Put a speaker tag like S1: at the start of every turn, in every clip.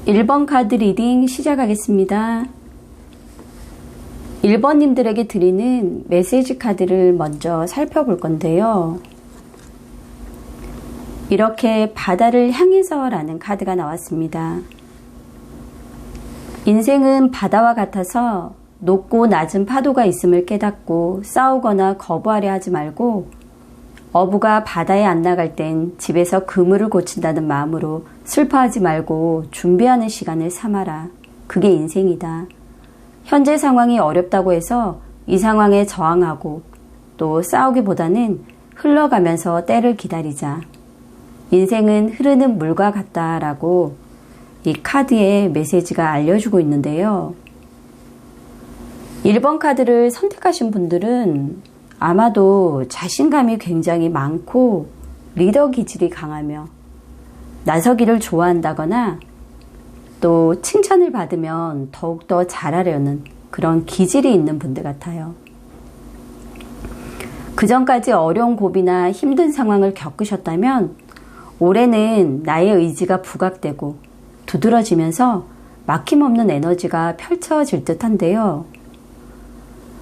S1: 1번 카드 리딩 시작하겠습니다. 1번님들에게 드리는 메시지 카드를 먼저 살펴볼 건데요. 이렇게 바다를 향해서 라는 카드가 나왔습니다. 인생은 바다와 같아서 높고 낮은 파도가 있음을 깨닫고 싸우거나 거부하려 하지 말고 어부가 바다에 안 나갈 땐 집에서 그물을 고친다는 마음으로 슬퍼하지 말고 준비하는 시간을 삼아라. 그게 인생이다. 현재 상황이 어렵다고 해서 이 상황에 저항하고 또 싸우기보다는 흘러가면서 때를 기다리자. 인생은 흐르는 물과 같다라고 이 카드의 메시지가 알려주고 있는데요. 1번 카드를 선택하신 분들은 아마도 자신감이 굉장히 많고 리더 기질이 강하며 나서기를 좋아한다거나 또 칭찬을 받으면 더욱더 잘하려는 그런 기질이 있는 분들 같아요. 그전까지 어려운 고비나 힘든 상황을 겪으셨다면 올해는 나의 의지가 부각되고 두드러지면서 막힘없는 에너지가 펼쳐질 듯한데요.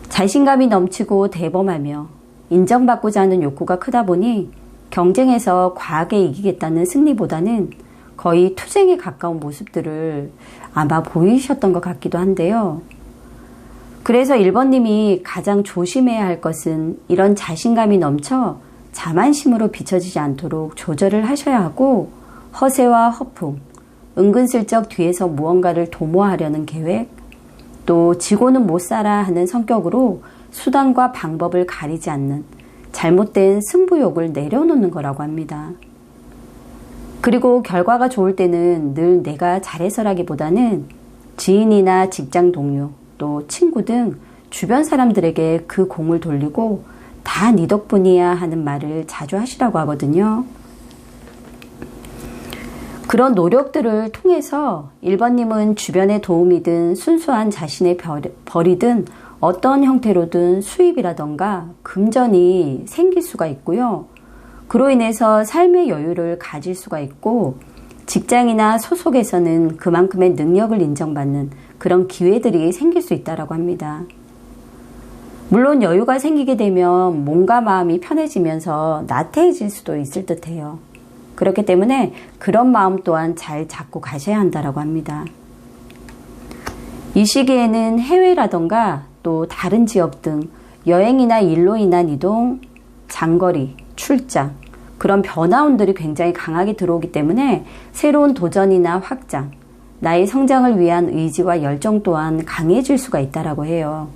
S1: 자신감이 넘치고 대범하며 인정받고자 하는 욕구가 크다 보니 경쟁에서 과하게 이기겠다는 승리보다는 거의 투쟁에 가까운 모습들을 아마 보이셨던 것 같기도 한데요. 그래서 1번님이 가장 조심해야 할 것은 이런 자신감이 넘쳐 자만심으로 비춰지지 않도록 조절을 하셔야 하고 허세와 허풍, 은근슬쩍 뒤에서 무언가를 도모하려는 계획, 또 지고는 못 살아 하는 성격으로 수단과 방법을 가리지 않는 잘못된 승부욕을 내려놓는 거라고 합니다. 그리고 결과가 좋을 때는 늘 내가 잘해서라기보다는 지인이나 직장 동료, 또 친구 등 주변 사람들에게 그 공을 돌리고 다 네 덕분이야 하는 말을 자주 하시라고 하거든요. 그런 노력들을 통해서 1번님은 주변의 도움이든 순수한 자신의 벌이든 어떤 형태로든 수입이라던가 금전이 생길 수가 있고요. 그로 인해서 삶의 여유를 가질 수가 있고 직장이나 소속에서는 그만큼의 능력을 인정받는 그런 기회들이 생길 수 있다고 합니다. 물론 여유가 생기게 되면 몸과 마음이 편해지면서 나태해질 수도 있을 듯해요. 그렇기 때문에 그런 마음 또한 잘 잡고 가셔야 한다고 합니다. 이 시기에는 해외라던가 또 다른 지역 등 여행이나 일로 인한 이동, 장거리, 출장 그런 변화운들이 굉장히 강하게 들어오기 때문에 새로운 도전이나 확장, 나의 성장을 위한 의지와 열정 또한 강해질 수가 있다고 해요.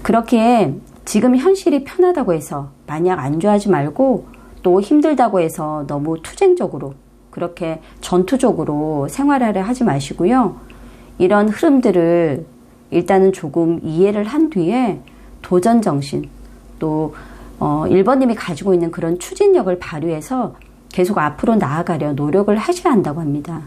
S1: 그렇기에 지금 현실이 편하다고 해서 마냥 안주하지 말고 또 힘들다고 해서 너무 투쟁적으로 그렇게 전투적으로 생활하려 하지 마시고요. 이런 흐름들을 일단은 조금 이해를 한 뒤에 도전정신 또 1번님이 가지고 있는 그런 추진력을 발휘해서 계속 앞으로 나아가려 노력을 하셔야 한다고 합니다.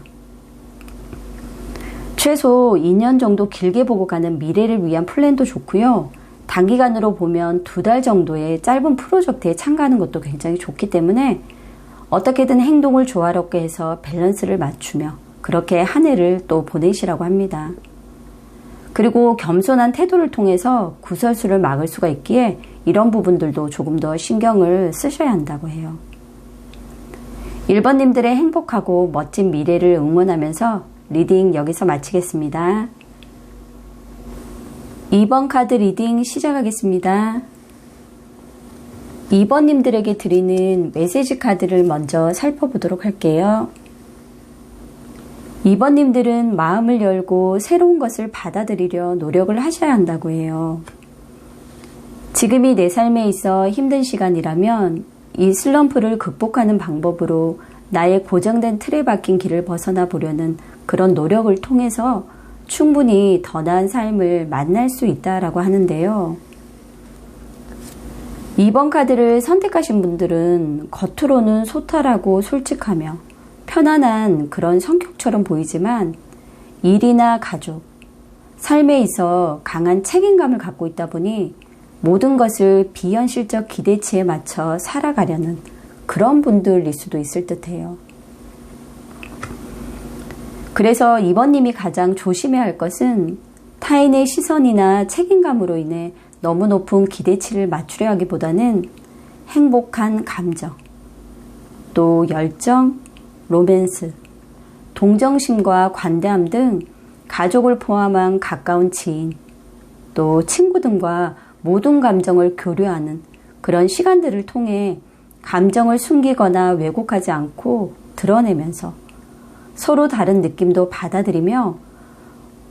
S1: 최소 2년 정도 길게 보고 가는 미래를 위한 플랜도 좋고요. 단기간으로 보면 2달 정도의 짧은 프로젝트에 참가하는 것도 굉장히 좋기 때문에 어떻게든 행동을 조화롭게 해서 밸런스를 맞추며 그렇게 한 해를 또 보내시라고 합니다. 그리고 겸손한 태도를 통해서 구설수를 막을 수가 있기에 이런 부분들도 조금 더 신경을 쓰셔야 한다고 해요. 1번님들의 행복하고 멋진 미래를 응원하면서 리딩 여기서 마치겠습니다. 2번 카드 리딩 시작하겠습니다. 2번님들에게 드리는 메시지 카드를 먼저 살펴보도록 할게요. 2번님들은 마음을 열고 새로운 것을 받아들이려 노력을 하셔야 한다고 해요. 지금이 내 삶에 있어 힘든 시간이라면 이 슬럼프를 극복하는 방법으로 나의 고정된 틀에 박힌 길을 벗어나 보려는 그런 노력을 통해서 충분히 더 나은 삶을 만날 수 있다라고 하는데요. 2번 카드를 선택하신 분들은 겉으로는 소탈하고 솔직하며 편안한 그런 성격처럼 보이지만 일이나 가족, 삶에 있어 강한 책임감을 갖고 있다 보니 모든 것을 비현실적 기대치에 맞춰 살아가려는 그런 분들일 수도 있을 듯해요. 그래서 이번님이 가장 조심해야 할 것은 타인의 시선이나 책임감으로 인해 너무 높은 기대치를 맞추려 하기보다는 행복한 감정, 또 열정, 로맨스, 동정심과 관대함 등 가족을 포함한 가까운 지인, 또 친구 등과 모든 감정을 교류하는 그런 시간들을 통해 감정을 숨기거나 왜곡하지 않고 드러내면서 서로 다른 느낌도 받아들이며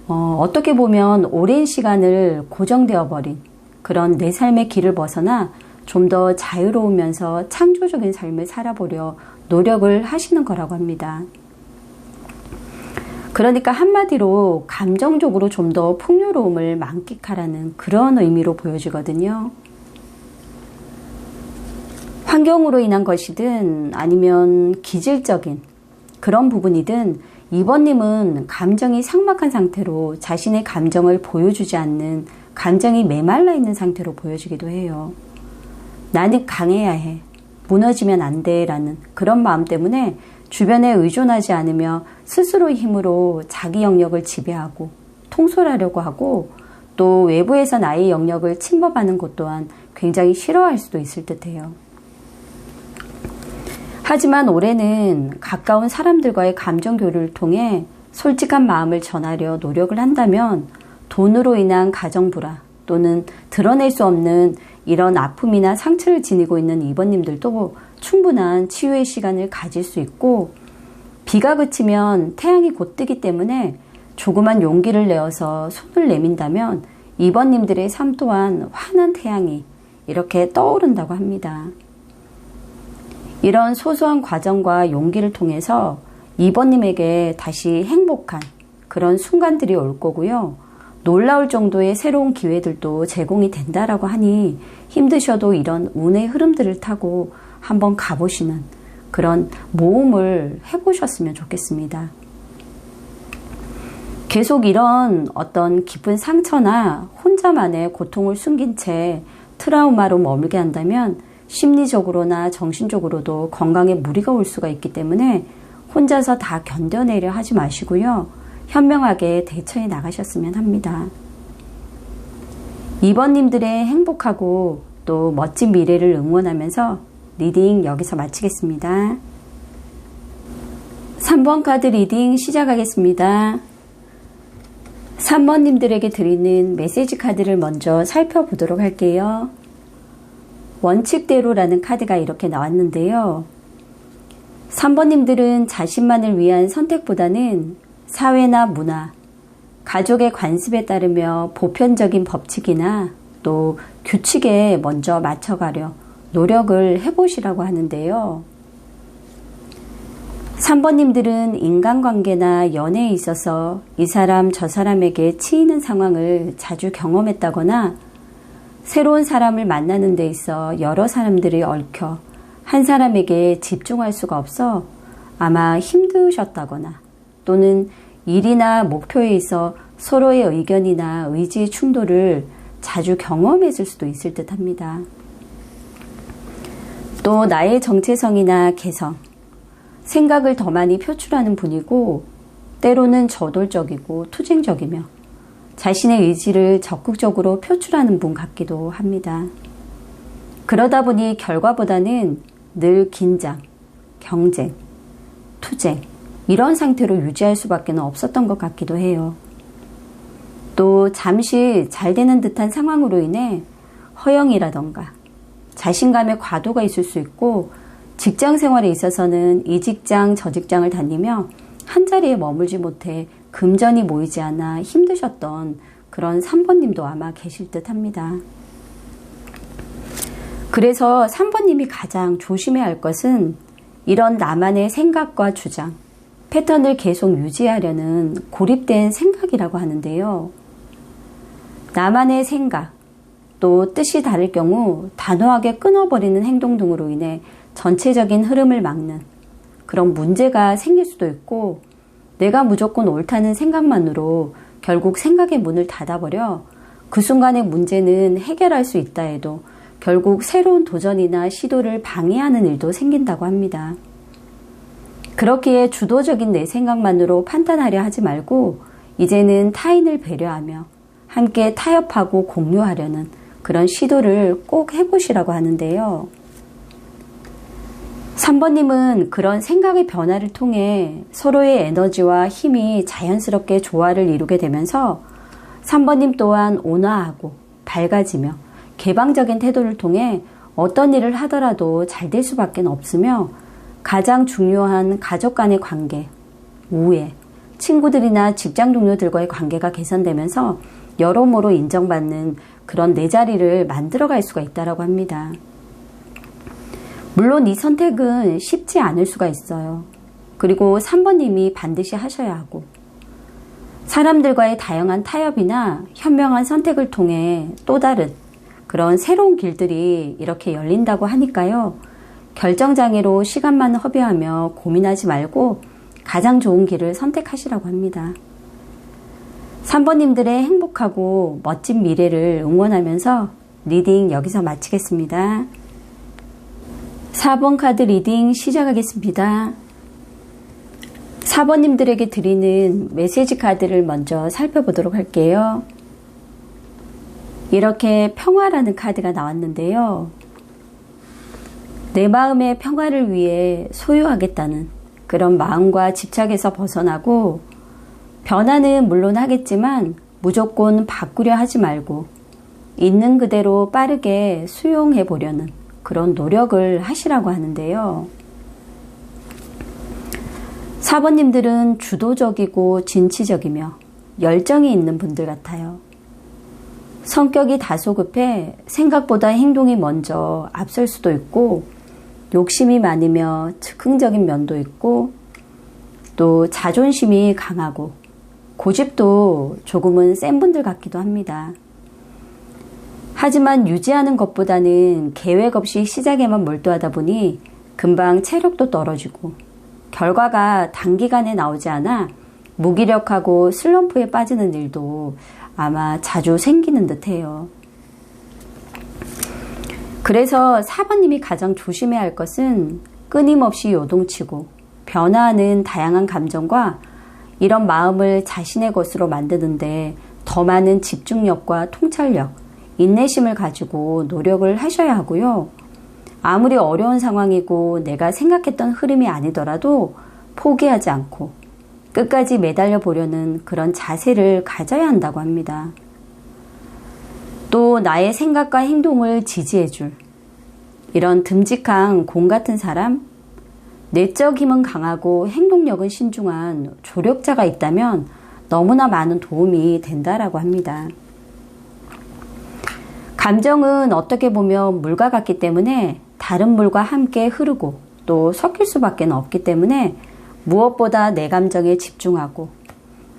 S1: 어떻게 보면 오랜 시간을 고정되어 버린 그런 내 삶의 길을 벗어나 좀 더 자유로우면서 창조적인 삶을 살아보려 노력을 하시는 거라고 합니다. 그러니까 한마디로 감정적으로 좀 더 풍요로움을 만끽하라는 그런 의미로 보여지거든요. 환경으로 인한 것이든 아니면 기질적인 그런 부분이든 이번님은 감정이 삭막한 상태로 자신의 감정을 보여주지 않는 감정이 메말라 있는 상태로 보여지기도 해요. 나는 강해야 해. 무너지면 안 돼. 라는 그런 마음 때문에 주변에 의존하지 않으며 스스로의 힘으로 자기 영역을 지배하고 통솔하려고 하고 또 외부에서 나의 영역을 침범하는 것 또한 굉장히 싫어할 수도 있을 듯해요. 하지만 올해는 가까운 사람들과의 감정 교류를 통해 솔직한 마음을 전하려 노력을 한다면 돈으로 인한 가정 불화 또는 드러낼 수 없는 이런 아픔이나 상처를 지니고 있는 이번님들도 충분한 치유의 시간을 가질 수 있고 비가 그치면 태양이 곧 뜨기 때문에 조그만 용기를 내어서 손을 내민다면 이번님들의 삶 또한 환한 태양이 이렇게 떠오른다고 합니다. 이런 소소한 과정과 용기를 통해서 이번님에게 다시 행복한 그런 순간들이 올 거고요. 놀라울 정도의 새로운 기회들도 제공이 된다라고 하니 힘드셔도 이런 운의 흐름들을 타고 한번 가보시는 그런 모험을 해보셨으면 좋겠습니다. 계속 이런 어떤 깊은 상처나 혼자만의 고통을 숨긴 채 트라우마로 머물게 한다면 심리적으로나 정신적으로도 건강에 무리가 올 수가 있기 때문에 혼자서 다 견뎌내려 하지 마시고요. 현명하게 대처해 나가셨으면 합니다. 이번님들의 행복하고 또 멋진 미래를 응원하면서 리딩 여기서 마치겠습니다. 3번 카드 리딩 시작하겠습니다. 3번님들에게 드리는 메시지 카드를 먼저 살펴보도록 할게요. 원칙대로라는 카드가 이렇게 나왔는데요. 3번님들은 자신만을 위한 선택보다는 사회나 문화, 가족의 관습에 따르며 보편적인 법칙이나 또 규칙에 먼저 맞춰가려 노력을 해보시라고 하는데요. 3번님들은 인간관계나 연애에 있어서 이 사람 저 사람에게 치이는 상황을 자주 경험했다거나 새로운 사람을 만나는 데 있어 여러 사람들이 얽혀 한 사람에게 집중할 수가 없어 아마 힘드셨다거나 또는 일이나 목표에 있어 서로의 의견이나 의지의 충돌을 자주 경험했을 수도 있을 듯 합니다. 또 나의 정체성이나 개성, 생각을 더 많이 표출하는 분이고 때로는 저돌적이고 투쟁적이며 자신의 의지를 적극적으로 표출하는 분 같기도 합니다. 그러다 보니 결과보다는 늘 긴장, 경쟁, 투쟁 이런 상태로 유지할 수밖에 없었던 것 같기도 해요. 또 잠시 잘 되는 듯한 상황으로 인해 허영이라던가 자신감의 과도가 있을 수 있고 직장 생활에 있어서는 이 직장 저 직장을 다니며 한자리에 머물지 못해 금전이 모이지 않아 힘드셨던 그런 3번님도 아마 계실 듯 합니다. 그래서 3번님이 가장 조심해야 할 것은 이런 나만의 생각과 주장, 패턴을 계속 유지하려는 고립된 생각이라고 하는데요. 나만의 생각, 또 뜻이 다를 경우 단호하게 끊어버리는 행동 등으로 인해 전체적인 흐름을 막는 그런 문제가 생길 수도 있고 내가 무조건 옳다는 생각만으로 결국 생각의 문을 닫아버려 그 순간의 문제는 해결할 수 있다 해도 결국 새로운 도전이나 시도를 방해하는 일도 생긴다고 합니다. 그렇기에 주도적인 내 생각만으로 판단하려 하지 말고 이제는 타인을 배려하며 함께 타협하고 공유하려는 그런 시도를 꼭 해보시라고 하는데요. 3번님은 그런 생각의 변화를 통해 서로의 에너지와 힘이 자연스럽게 조화를 이루게 되면서 3번님 또한 온화하고 밝아지며 개방적인 태도를 통해 어떤 일을 하더라도 잘 될 수밖에 없으며 가장 중요한 가족 간의 관계, 우애, 친구들이나 직장 동료들과의 관계가 개선되면서 여러모로 인정받는 그런 내 자리를 만들어갈 수가 있다고 합니다. 물론 이 선택은 쉽지 않을 수가 있어요. 그리고 3번님이 반드시 하셔야 하고 사람들과의 다양한 타협이나 현명한 선택을 통해 또 다른 그런 새로운 길들이 이렇게 열린다고 하니까요. 결정장애로 시간만 허비하며 고민하지 말고 가장 좋은 길을 선택하시라고 합니다. 3번님들의 행복하고 멋진 미래를 응원하면서 리딩 여기서 마치겠습니다. 4번 카드 리딩 시작하겠습니다. 4번님들에게 드리는 메시지 카드를 먼저 살펴보도록 할게요. 이렇게 평화라는 카드가 나왔는데요. 내 마음의 평화를 위해 소유하겠다는 그런 마음과 집착에서 벗어나고 변화는 물론 하겠지만 무조건 바꾸려 하지 말고 있는 그대로 빠르게 수용해 보려는 그런 노력을 하시라고 하는데요. 4번님들은 주도적이고 진취적이며 열정이 있는 분들 같아요. 성격이 다소 급해 생각보다 행동이 먼저 앞설 수도 있고 욕심이 많으며 즉흥적인 면도 있고 또 자존심이 강하고 고집도 조금은 센 분들 같기도 합니다. 하지만 유지하는 것보다는 계획 없이 시작에만 몰두하다 보니 금방 체력도 떨어지고 결과가 단기간에 나오지 않아 무기력하고 슬럼프에 빠지는 일도 아마 자주 생기는 듯해요. 그래서 4번님이 가장 조심해야 할 것은 끊임없이 요동치고 변화하는 다양한 감정과 이런 마음을 자신의 것으로 만드는데 더 많은 집중력과 통찰력, 인내심을 가지고 노력을 하셔야 하고요. 아무리 어려운 상황이고 내가 생각했던 흐름이 아니더라도 포기하지 않고 끝까지 매달려 보려는 그런 자세를 가져야 한다고 합니다. 또 나의 생각과 행동을 지지해줄 이런 듬직한 공 같은 사람, 내적 힘은 강하고 행동력은 신중한 조력자가 있다면 너무나 많은 도움이 된다라고 합니다. 감정은 어떻게 보면 물과 같기 때문에 다른 물과 함께 흐르고 또 섞일 수밖에 없기 때문에 무엇보다 내 감정에 집중하고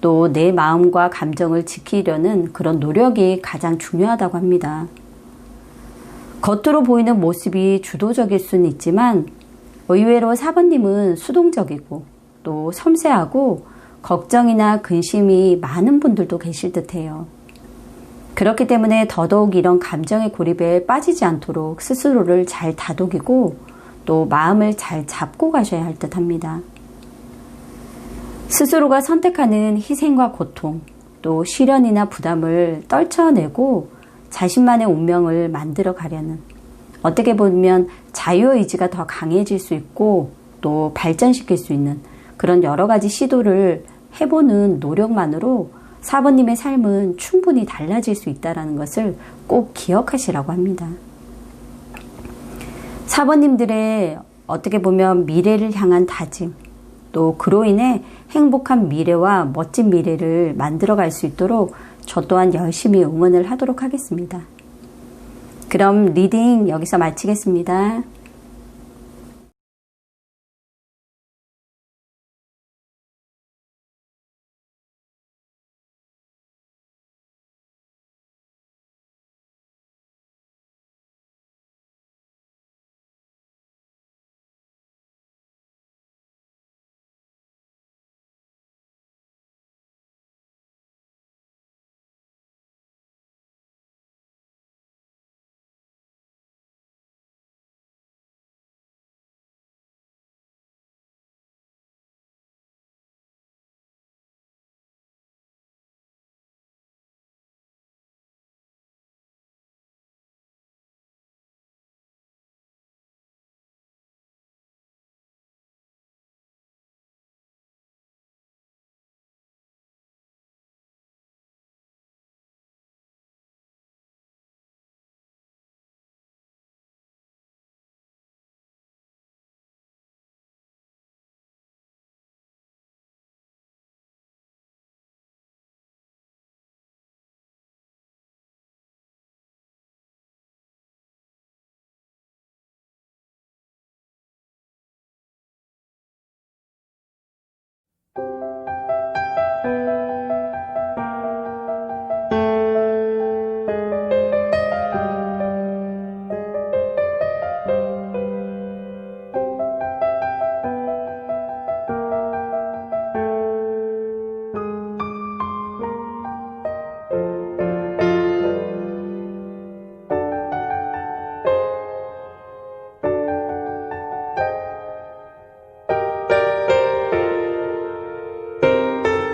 S1: 또 내 마음과 감정을 지키려는 그런 노력이 가장 중요하다고 합니다. 겉으로 보이는 모습이 주도적일 수는 있지만 의외로 4번님은 수동적이고 또 섬세하고 걱정이나 근심이 많은 분들도 계실 듯해요. 그렇기 때문에 더더욱 이런 감정의 고립에 빠지지 않도록 스스로를 잘 다독이고 또 마음을 잘 잡고 가셔야 할 듯합니다. 스스로가 선택하는 희생과 고통, 또 시련이나 부담을 떨쳐내고 자신만의 운명을 만들어 가려는 어떻게 보면 자유의지가 더 강해질 수 있고 또 발전시킬 수 있는 그런 여러 가지 시도를 해보는 노력만으로 4번님의 삶은 충분히 달라질 수 있다는 것을 꼭 기억하시라고 합니다. 4번님들의 어떻게 보면 미래를 향한 다짐, 또 그로 인해 행복한 미래와 멋진 미래를 만들어갈 수 있도록 저 또한 열심히 응원을 하도록 하겠습니다. 그럼 리딩 여기서 마치겠습니다.